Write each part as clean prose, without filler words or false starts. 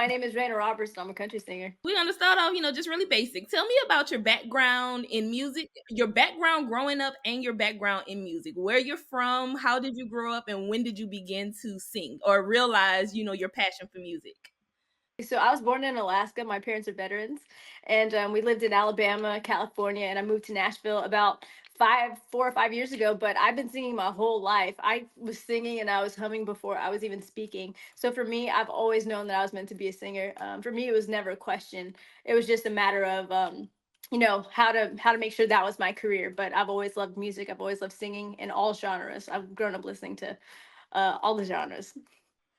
my name is Reyna Roberts, and I'm a country singer. We're gonna start off, just really basic. Tell me about your background in music, your background growing up, and your background in music. Where you're from, how did you grow up, and when did you begin to sing or realize, your passion for music? So I was born in Alaska. My parents are veterans, and we lived in Alabama, California, and I moved to Nashville about 4 or 5 years ago. But I've been singing my whole life. I was singing and I was humming before I was even speaking. So for me, I've always known that I was meant to be a singer. For me, it was never a question. It was just a matter of how to make sure that was my career. But I've always loved music. I've always loved singing in all genres. I've grown up listening to all the genres.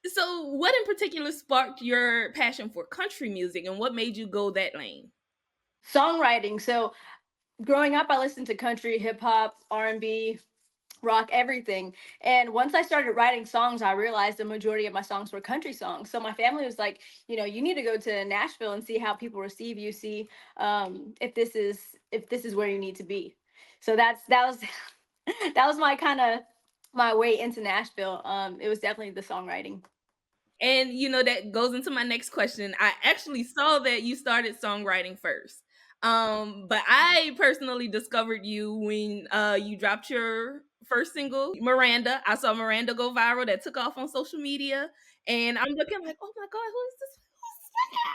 So, what in particular sparked your passion for country music, and what made you go that lane? Songwriting. So growing up, I listened to country, hip hop, R&B, rock, everything. And once I started writing songs, I realized the majority of my songs were country songs. So my family was like, you need to go to Nashville and see how people receive you, see if this is where you need to be. So that was that was my kind of my way into Nashville. It was definitely the songwriting. And that goes into my next question. I actually saw that you started songwriting first. But I personally discovered you when you dropped your first single, Miranda. I saw Miranda go viral, that took off on social media. And I'm looking like, oh my God, who is this? Who's this?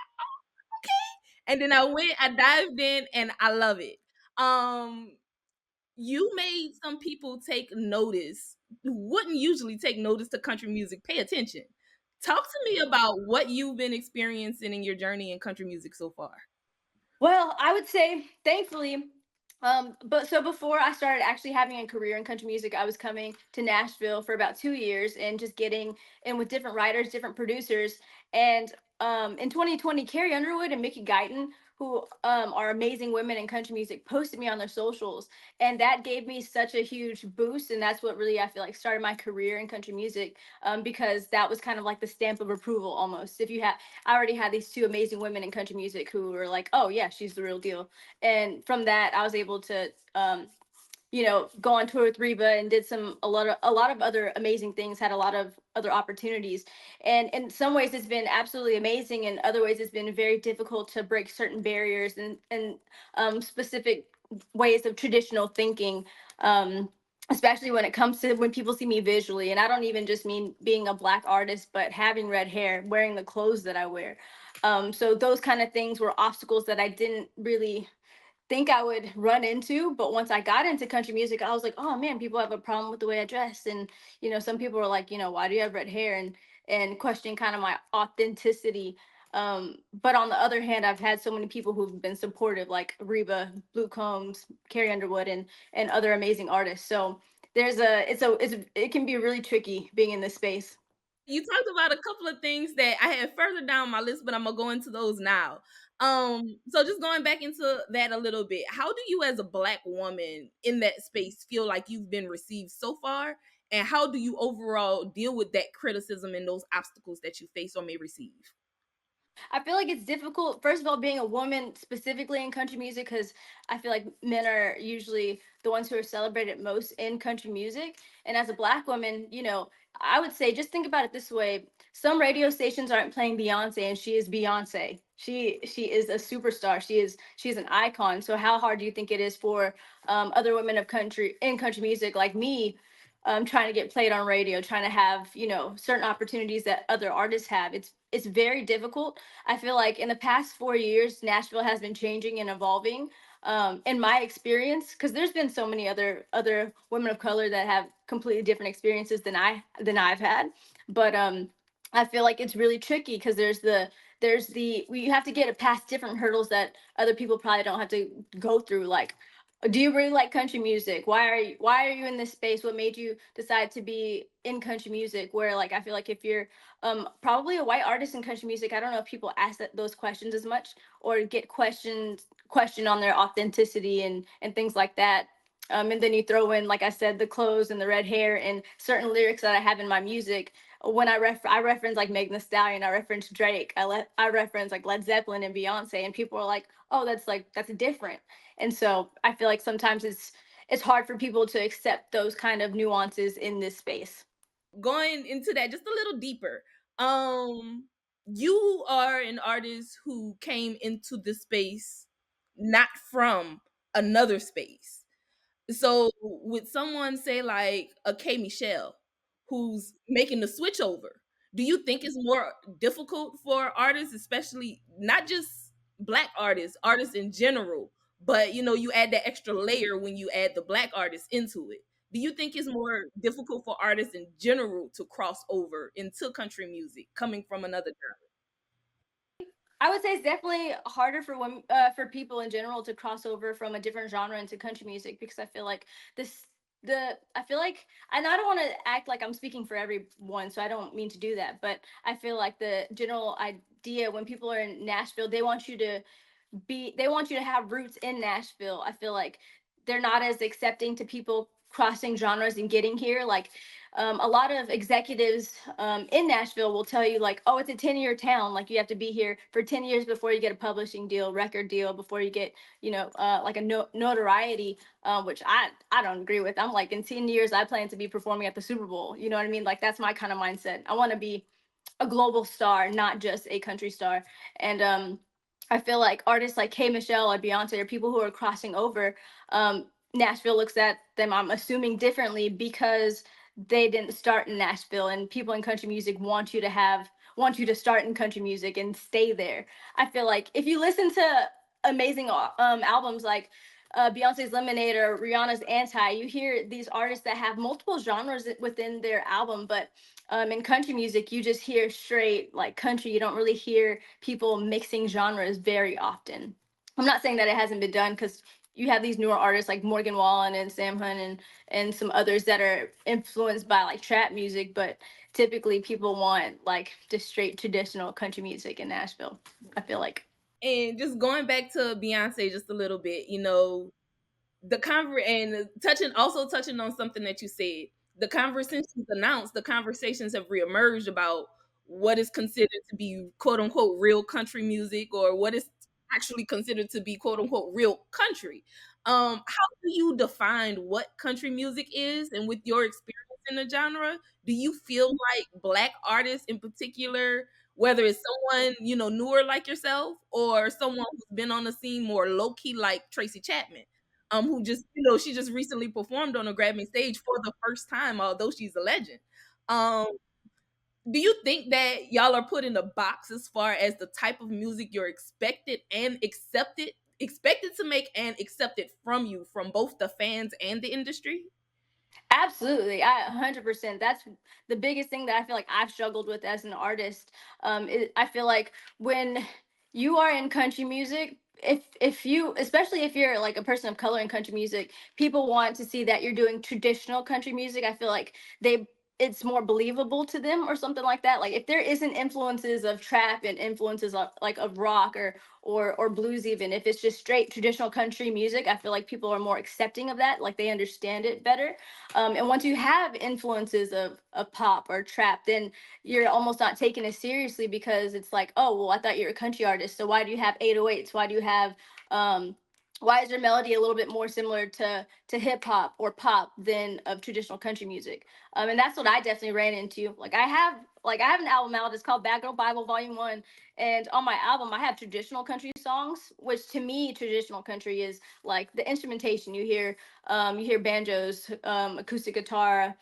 Okay. And then I dived in and I love it. Um, you made some people take notice who wouldn't usually take notice to country music, pay attention. Talk to me about what you've been experiencing in your journey in country music so far. Well, I would say thankfully, but so before I started actually having a career in country music, I was coming to Nashville for about 2 years and just getting in with different writers, different producers. And in 2020, Carrie Underwood and Mickey Guyton, who are amazing women in country music, posted me on their socials, and that gave me such a huge boost. And that's what really I feel like started my career in country music, because that was kind of like the stamp of approval almost. If you have I already had these two amazing women in country music who were like, "Oh yeah, she's the real deal." And from that, I was able to, go on tour with Reba and did a lot of other amazing things. Had a lot of other opportunities, and in some ways, it's been absolutely amazing. In other ways, it's been very difficult to break certain barriers and specific ways of traditional thinking. Especially when it comes to when people see me visually, and I don't even just mean being a black artist, but having red hair, wearing the clothes that I wear. So those kind of things were obstacles that I didn't really think I would run into. But once I got into country music, I was like, oh man, people have a problem with the way I dress. And, some people were like, why do you have red hair? And questioning kind of my authenticity. But on the other hand, I've had so many people who've been supportive, like Reba, Blue Combs, Carrie Underwood, and other amazing artists. So it can be really tricky being in this space. You talked about a couple of things that I had further down my list, but I'm gonna go into those now. So just going back into that a little bit, how do you as a black woman in that space feel like you've been received so far? And how do you overall deal with that criticism and those obstacles that you face or may receive? I feel like it's difficult, first of all, being a woman specifically in country music, because I feel like men are usually the ones who are celebrated most in country music. And as a black woman, I would say just think about it this way. Some radio stations aren't playing Beyonce, and she is Beyonce. She is a superstar. She's an icon. So how hard do you think it is for other women of country in country music like me, trying to get played on radio, trying to have certain opportunities that other artists have? It's very difficult. I feel like in the past 4 years, Nashville has been changing and evolving. In my experience, because there's been so many other women of color that have completely different experiences than I've had, but I feel like it's really tricky because there's the we have to get past different hurdles that other people probably don't have to go through. Like, do you really like country music? Why are you in this space? What made you decide to be in country music? Where, like, I feel like if you're probably a white artist in country music, I don't know if people ask those questions as much, or get questioned on their authenticity and things like that. And then you throw in, like I said, the clothes and the red hair and certain lyrics that I have in my music. When I reference like Megan Thee Stallion, I reference Drake, I reference like Led Zeppelin and Beyonce, and people are like, oh, that's different. And so I feel like sometimes it's hard for people to accept those kind of nuances in this space. Going into that just a little deeper. Um you are an artist who came into the space not from another space. So with someone say like a K Michelle who's making the switch over, do you think it's more difficult for artists, especially not just black artists, artists in general, but you add that extra layer when you add the black artists into it. Do you think it's more difficult for artists in general to cross over into country music coming from another genre? I would say it's definitely harder for women, for people in general to cross over from a different genre into country music because I feel like this I feel like, and I don't want to act like I'm speaking for everyone, so I don't mean to do that, but I feel like the general idea when people are in Nashville, they want you to have roots in Nashville. I feel like they're not as accepting to people crossing genres and getting here. Like a lot of executives in Nashville will tell you like, oh, it's a 10-year town. Like you have to be here for 10 years before you get a publishing deal, record deal, before you get, like a notoriety, which I don't agree with. I'm like, in 10 years, I plan to be performing at the Super Bowl. You know what I mean? Like that's my kind of mindset. I want to be a global star, not just a country star. And I feel like artists like K Michelle or Beyonce or people who are crossing over, Nashville looks at them, I'm assuming, differently because they didn't start in Nashville, and people in country music want you to start in country music and stay there. I feel like if you listen to amazing albums like Beyonce's Lemonade or Rihanna's Anti, you hear these artists that have multiple genres within their album, but in country music, you just hear straight like country. You don't really hear people mixing genres very often. I'm not saying that it hasn't been done because you have these newer artists like Morgan Wallen and Sam Hunt and some others that are influenced by like trap music, but typically people want like just straight traditional country music in Nashville. I feel like. And just going back to Beyonce just a little bit, the and touching on something that you said, the conversations announced, the conversations have reemerged about what is considered to be quote unquote real country music, or what is actually considered to be quote unquote real country. How do you define what country music is, and with your experience in the genre, do you feel like black artists in particular, whether it's someone newer like yourself, or someone who's been on the scene more low key like Tracy Chapman, who just she just recently performed on a Grammy stage for the first time, although she's a legend. Um, do you think that y'all are put in a box as far as the type of music you're expected to make and accepted from you from both the fans and the industry? Absolutely, I 100%. That's the biggest thing that I feel like I've struggled with as an artist. I feel like when you are in country music, if you, especially if you're like a person of color in country music, people want to see that you're doing traditional country music. I feel like they it's more believable to them or something like that. Like if there isn't influences of trap and influences of like of rock or blues, even if it's just straight traditional country music, I feel like people are more accepting of that. Like they understand it better. And once you have influences of pop or trap, then you're almost not taking it seriously because it's like, oh, well, I thought you're a country artist. So why do you have 808s? Why do you have, why is your melody a little bit more similar to hip hop or pop than of traditional country music? And that's what I definitely ran into. I have an album out. It's called Bad Girl Bible Volume One, and on my album I have traditional country songs, which to me traditional country is like the instrumentation you hear banjos, acoustic guitar,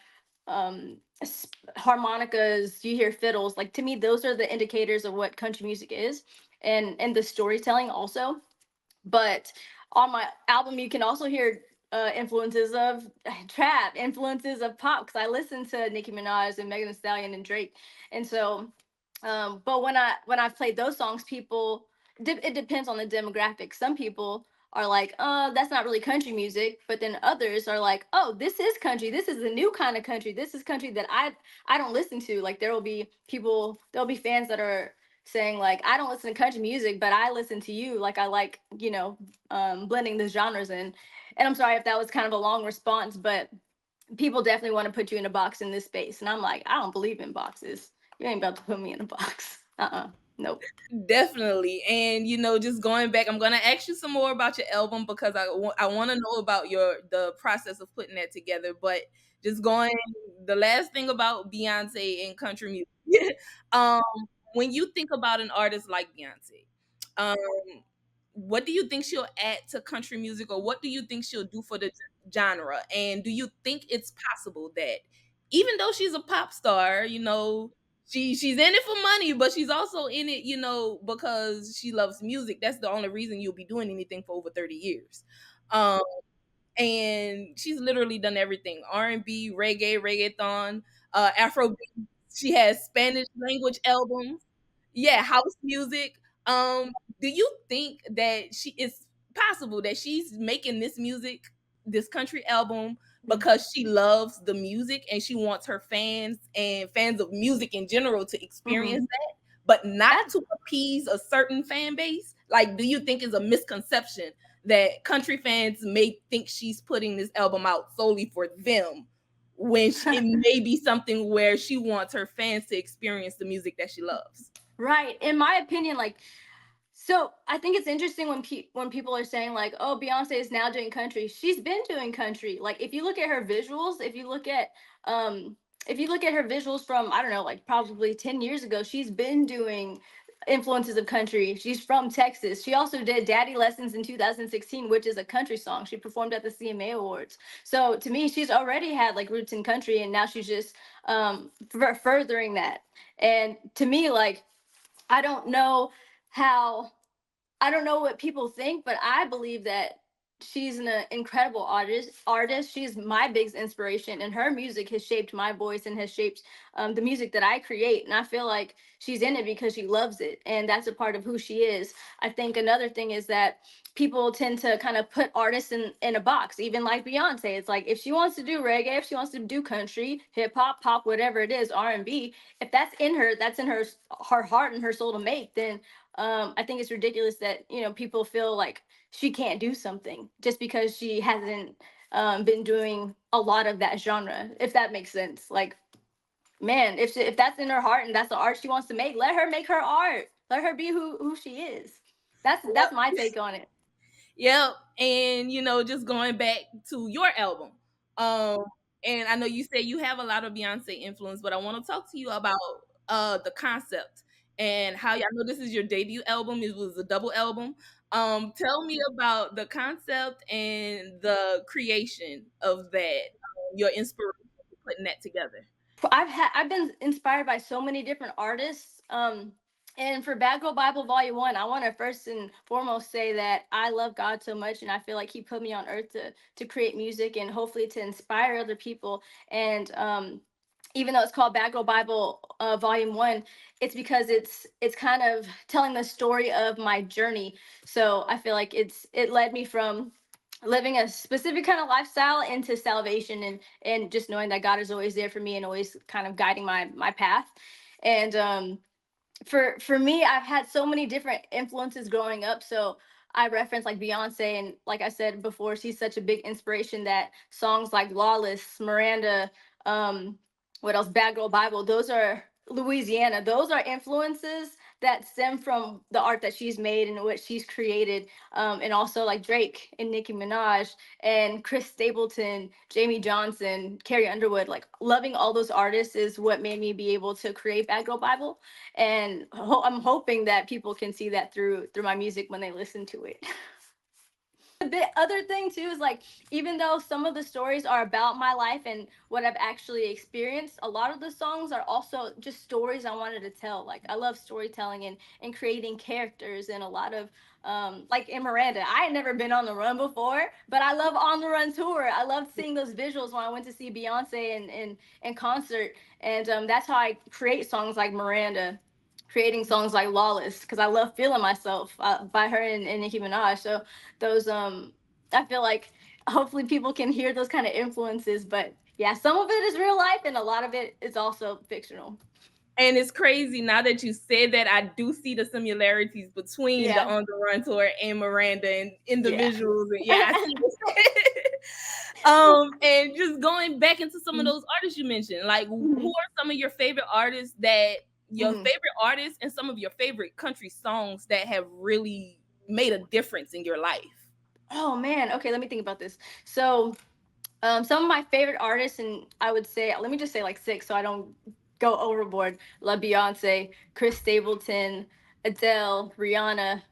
harmonicas, you hear fiddles. Like to me, those are the indicators of what country music is, and the storytelling also. But on my album, you can also hear influences of trap, influences of pop, because I listen to Nicki Minaj and Megan Thee Stallion and Drake, and so. But when I've played those songs, it depends on the demographic. Some people are like, that's not really country music, but then others are like, oh, this is country. This is the new kind of country. This is country that I don't listen to. Like there'll be fans that are saying like, I don't listen to country music, but I listen to you. Like I like, blending the genres in. And I'm sorry if that was kind of a long response, but people definitely want to put you in a box in this space. And I'm like, I don't believe in boxes. You ain't about to put me in a box. Nope. Definitely. And just going back, I'm gonna ask you some more about your album because I want to know about the process of putting that together. But just going, the last thing about Beyonce and country music. um, when you think about an artist like Beyonce, um, what do you think she'll add to country music, or what do you think she'll do for the genre? And do you think it's possible that even though she's a pop star, she's in it for money, but she's also in it, because she loves music. That's the only reason you'll be doing anything for over 30 years. Um, and she's literally done everything: R&B, reggae, reggaeton, Afro. She has Spanish language albums. Yeah, house music. Do you think that she it's possible that she's making this music, this country album, Mm. because she loves the music and she wants her fans and fans of music in general to experience Mhm. that, but not That's to appease a certain fan base? Like, do you think it's a misconception that country fans may think she's putting this album out solely for them, when it may be something where she wants her fans to experience the music that she loves? right. In my opinion, like, so I think it's interesting when when people are saying like, "Oh, Beyonce is now doing country." She's been doing country. Like, if you look at her visuals, um, if you look at her visuals from, I don't know, like probably 10 years ago, she's been doing influences of country. She's from Texas. She also did "Daddy Lessons" in 2016, which is a country song. She performed at the CMA Awards. So to me, she's already had like roots in country, and now she's just furthering that. And to me, like, I don't know how I don't know what people think, but I believe that she's an incredible artist. She's my biggest inspiration, and her music has shaped my voice and has shaped the music that I create. And I feel like she's in it because she loves it, and that's a part of who she is. I think another thing is that people tend to kind of put artists in a box, even like Beyonce. It's like, if she wants to do reggae, if she wants to do country, hip hop, pop, whatever it is, R&B, if that's in her, that's in her heart and her soul to make, then I think it's ridiculous that people feel like she can't do something just because she hasn't been doing a lot of that genre. If that makes sense, like, man, if that's in her heart and that's the art she wants to make, let her make her art. Let her be who she is. That's my take on it. Yep. And just going back to your album. Um, and I know you say you have a lot of Beyonce influence, but I want to talk to you about the concept and how, I know this is your debut album. It was a double album. Tell me about the concept and the creation of that, your inspiration for putting that together. I've been inspired by so many different artists. And for Bad Girl Bible Volume One, I want to first and foremost say that I love God so much, and I feel like He put me on earth to create music and hopefully to inspire other people. And even though it's called Bad Girl Bible Volume One, it's because it's kind of telling the story of my journey. So I feel like it led me from living a specific kind of lifestyle into salvation, and just knowing that God is always there for me and always kind of guiding my path. And for me, I've had so many different influences growing up. So I reference like Beyonce, and like I said before, she's such a big inspiration that songs like Lawless, Miranda, um, what else, Bad Girl Bible, those are Louisiana. Those are influences that stem from the art that she's made and what she's created. And also like Drake and Nicki Minaj and Chris Stapleton, Jamie Johnson, Carrie Underwood. Like, loving all those artists is what made me be able to create Bad Girl Bible, and I'm hoping that people can see that through my music when they listen to it. The other thing too is like, even though some of the stories are about my life and what I've actually experienced, a lot of the songs are also just stories I wanted to tell. Like, I love storytelling and creating characters, and a lot of like in Miranda, I had never been on the run before, but I love On the Run tour. I loved seeing those visuals when I went to see Beyonce in concert, and that's how I create songs like Miranda, creating songs like Lawless, because I love feeling myself by her and Nicki Minaj. So those I feel like hopefully people can hear those kind of influences, but yeah, some of it is real life and a lot of it is also fictional. And it's crazy now that you said that. I do see the similarities between the Yeah. On the Run tour and Miranda and Yeah. individuals. And yeah, I see this. And just going back into some of those artists you mentioned, like, who Mhm. are some of your favorite artists, that your Mhm. favorite artists and some of your favorite country songs that have really made a difference in your life? Oh man, okay, let me think about this. So some of my favorite artists, and I would say, let me just say like six so I don't go overboard. Love Beyonce, Chris Stapleton, Adele, Rihanna.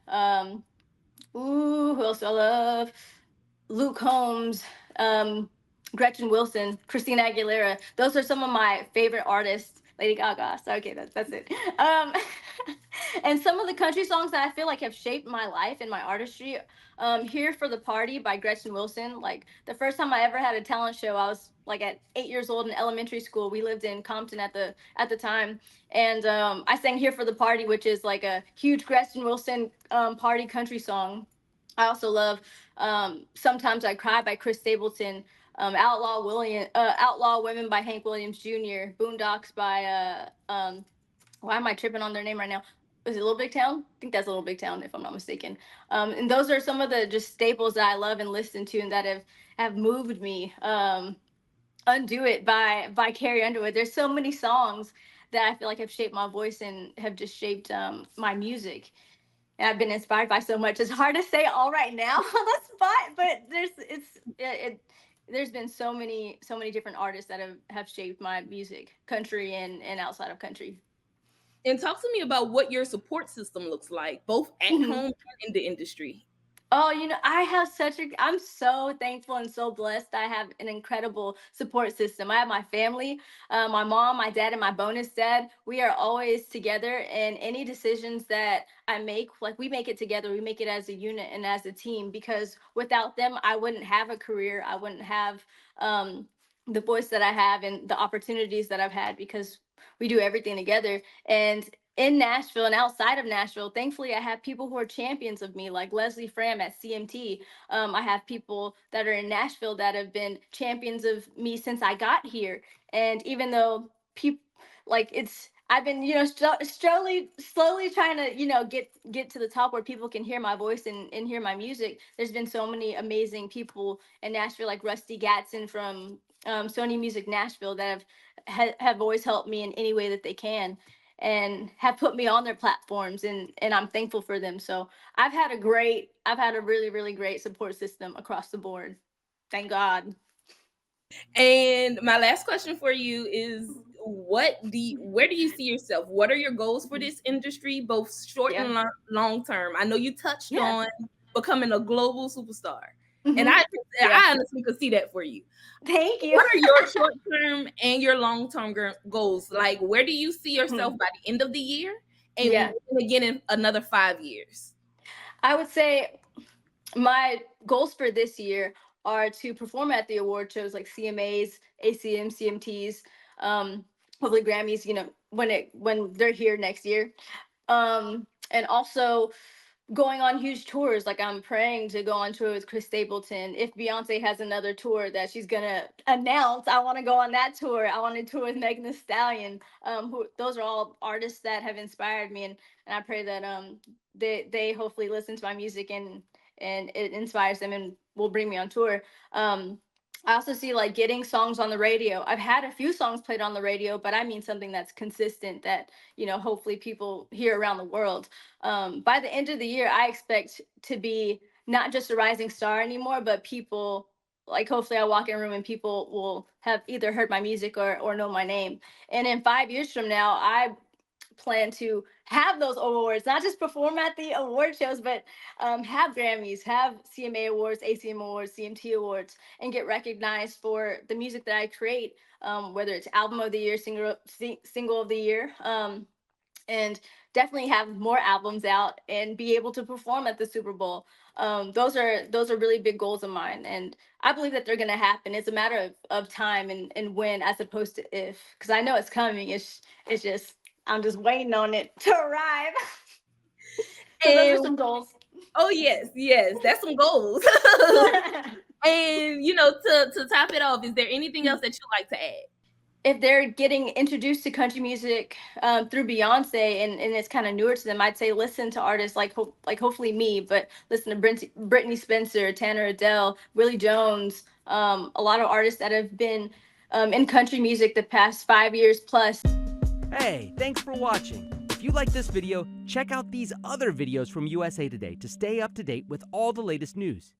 Who else do I love? Luke Combs, um, Gretchen Wilson, Christina Aguilera. Those are some of my favorite artists. Lady Gaga. So okay, that's it. Um, and some of the country songs that I feel like have shaped my life and my artistry. Here for the Party by Gretchen Wilson. Like the first time I ever had a talent show, I was like at 8 years old in elementary school. We lived in Compton at the time, and I sang Here for the Party, which is like a huge Gretchen Wilson party country song. I also love Sometimes I Cry by Chris Stapleton, Outlaw Women by Hank Williams Jr., Boondocks by why am I tripping on their name right now? Is it Little Big Town? I think that's Little Big Town, if I'm not mistaken. And those are some of the just staples that I love and listen to, and that have moved me. Undo It by Carrie Underwood. There's so many songs that I feel like have shaped my voice and have just shaped my music. And I've been inspired by so much. It's hard to say all right now on the spot, but there's been so many different artists that have shaped my music, country and outside of country. And talk to me about what your support system looks like, both at home and in the industry. Oh, I'm so thankful and so blessed. I have an incredible support system. I have my family, my mom, my dad, and my bonus dad. We are always together, and any decisions that I make, like we make it together. We make it as a unit and as a team, because without them, I wouldn't have a career. I wouldn't have the voice that I have and the opportunities that I've had, because we do everything together. And in Nashville and outside of Nashville, thankfully, I have people who are champions of me, like Leslie Fram at CMT. I have people that are in Nashville that have been champions of me since I got here. And even though people, like I've been, slowly trying to, get to the top where people can hear my voice and hear my music. There's been so many amazing people in Nashville, like Rusty Gatson from Sony Music Nashville, that have always helped me in any way that they can, and have put me on their platforms, and I'm thankful for them. So I've had a really, really great support system across the board. Thank God. And my last question for you is where do you see yourself? What are your goals for this industry, both short Yeah. and long term? I know you touched Yeah. on becoming a global superstar. And Hmm. Yeah. I honestly could see that for you. Thank you. What are your short term and your long term goals? Like, where do you see yourself by the end of the year, and Yeah. again in another 5 years? I would say my goals for this year are to perform at the award shows like CMAs, ACM, CMTs, um, hopefully Grammys, when they're here next year. And also going on huge tours. Like I'm praying to go on tour with Chris Stapleton. If Beyonce has another tour that she's gonna announce, I want to go on that tour. I want to tour with Megan Thee Stallion. Those are all artists that have inspired me, and I pray that they hopefully listen to my music and it inspires them and will bring me on tour. I also see like getting songs on the radio. I've had a few songs played on the radio, but I mean something that's consistent, that hopefully people hear around the world. By the end of the year, I expect to be not just a rising star anymore, but people, like, hopefully I walk in a room and people will have either heard my music or know my name. And in 5 years from now, I plan to have those awards, not just perform at the award shows, but have Grammys, have CMA awards, ACM awards, CMT awards, and get recognized for the music that I create, whether it's album of the year, single of the year, and definitely have more albums out and be able to perform at the Super Bowl. Those are really big goals of mine, and I believe that they're gonna happen. It's a matter of time and when, as opposed to if, because I know it's coming. It's just I'm just waiting on it to arrive. So those are And some goals. oh yes, yes, that's some goals. And to top it off, is there anything else that you'd like to add? If they're getting introduced to country music through Beyonce, and it's kind of newer to them, I'd say listen to artists like hopefully me, but listen to Brittany Spencer, Tanner Adele, Willie Jones, a lot of artists that have been in country music the past 5 years plus. Hey, thanks for watching. If you like this video, check out these other videos from USA Today to stay up to date with all the latest news.